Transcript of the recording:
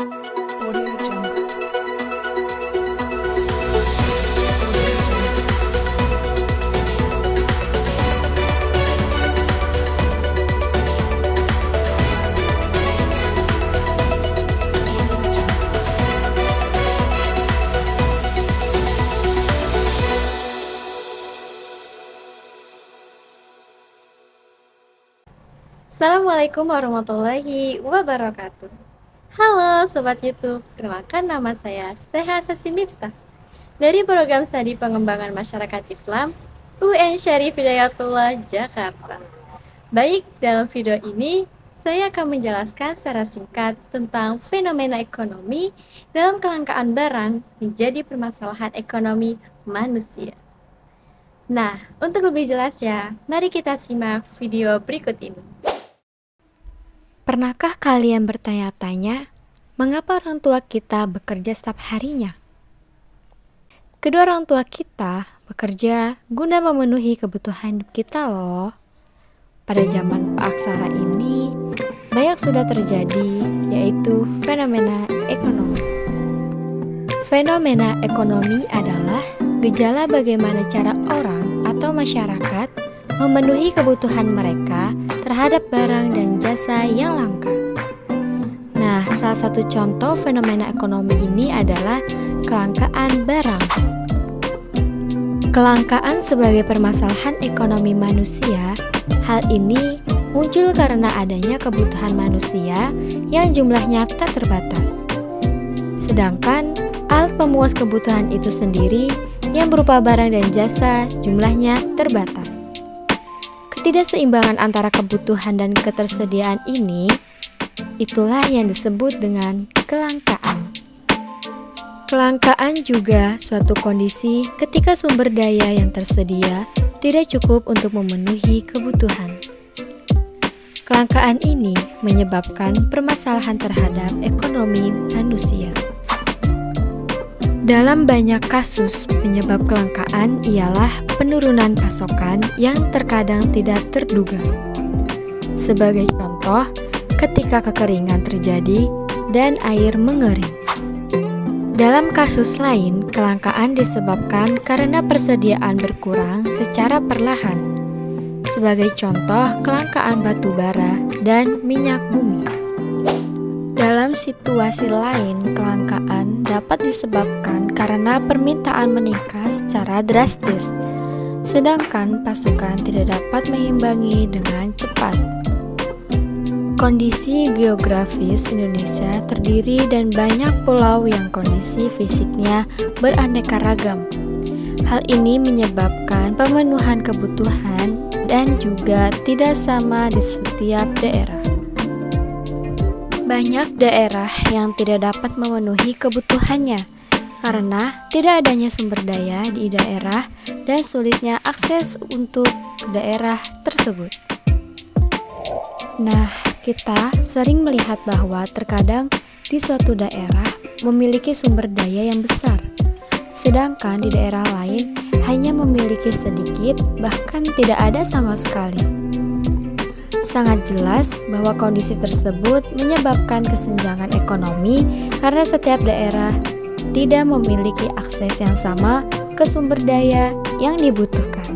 Audio Jungle. Assalamualaikum warahmatullahi wabarakatuh. Halo Sobat YouTube, kenalkan nama saya Seha Sasi Miftah dari program studi pengembangan masyarakat Islam UN Syarif Hidayatullah Jakarta. Baik, dalam video ini saya akan menjelaskan secara singkat tentang fenomena ekonomi dalam kelangkaan barang menjadi permasalahan ekonomi manusia. Nah, untuk lebih jelasnya, mari kita simak video berikut ini. Pernahkah kalian bertanya-tanya, mengapa orang tua kita bekerja setiap harinya? Kedua orang tua kita bekerja guna memenuhi kebutuhan hidup kita loh. Pada zaman praaksara ini, banyak sudah terjadi, yaitu fenomena ekonomi. Fenomena ekonomi adalah gejala bagaimana cara orang atau masyarakat memenuhi kebutuhan mereka terhadap barang dan jasa yang langka. Nah, salah satu contoh fenomena ekonomi ini adalah kelangkaan barang. Kelangkaan sebagai permasalahan ekonomi manusia, hal ini muncul karena adanya kebutuhan manusia yang jumlahnya tak terbatas. Sedangkan alat pemuas kebutuhan itu sendiri yang berupa barang dan jasa jumlahnya terbatas. Ketidakseimbangan antara kebutuhan dan ketersediaan ini, itulah yang disebut dengan kelangkaan. Kelangkaan juga suatu kondisi ketika sumber daya yang tersedia tidak cukup untuk memenuhi kebutuhan. Kelangkaan ini menyebabkan permasalahan terhadap ekonomi manusia. Dalam banyak kasus, penyebab kelangkaan ialah penurunan pasokan yang terkadang tidak terduga. Sebagai contoh, ketika kekeringan terjadi dan air mengering. Dalam kasus lain, kelangkaan disebabkan karena persediaan berkurang secara perlahan. Sebagai contoh, kelangkaan batu bara dan minyak bumi. Dalam situasi lain, kelangkaan dapat disebabkan karena permintaan meningkat secara drastis, sedangkan pasokan tidak dapat mengimbangi dengan cepat. Kondisi geografis Indonesia terdiri dan banyak pulau yang kondisi fisiknya beraneka ragam. Hal ini menyebabkan pemenuhan kebutuhan dan juga tidak sama di setiap daerah. Banyak daerah yang tidak dapat memenuhi kebutuhannya karena tidak adanya sumber daya di daerah dan sulitnya akses untuk daerah tersebut. Nah, kita sering melihat bahwa terkadang di suatu daerah memiliki sumber daya yang besar, sedangkan di daerah lain hanya memiliki sedikit, bahkan tidak ada sama sekali. Sangat jelas bahwa kondisi tersebut menyebabkan kesenjangan ekonomi karena setiap daerah tidak memiliki akses yang sama ke sumber daya yang dibutuhkan.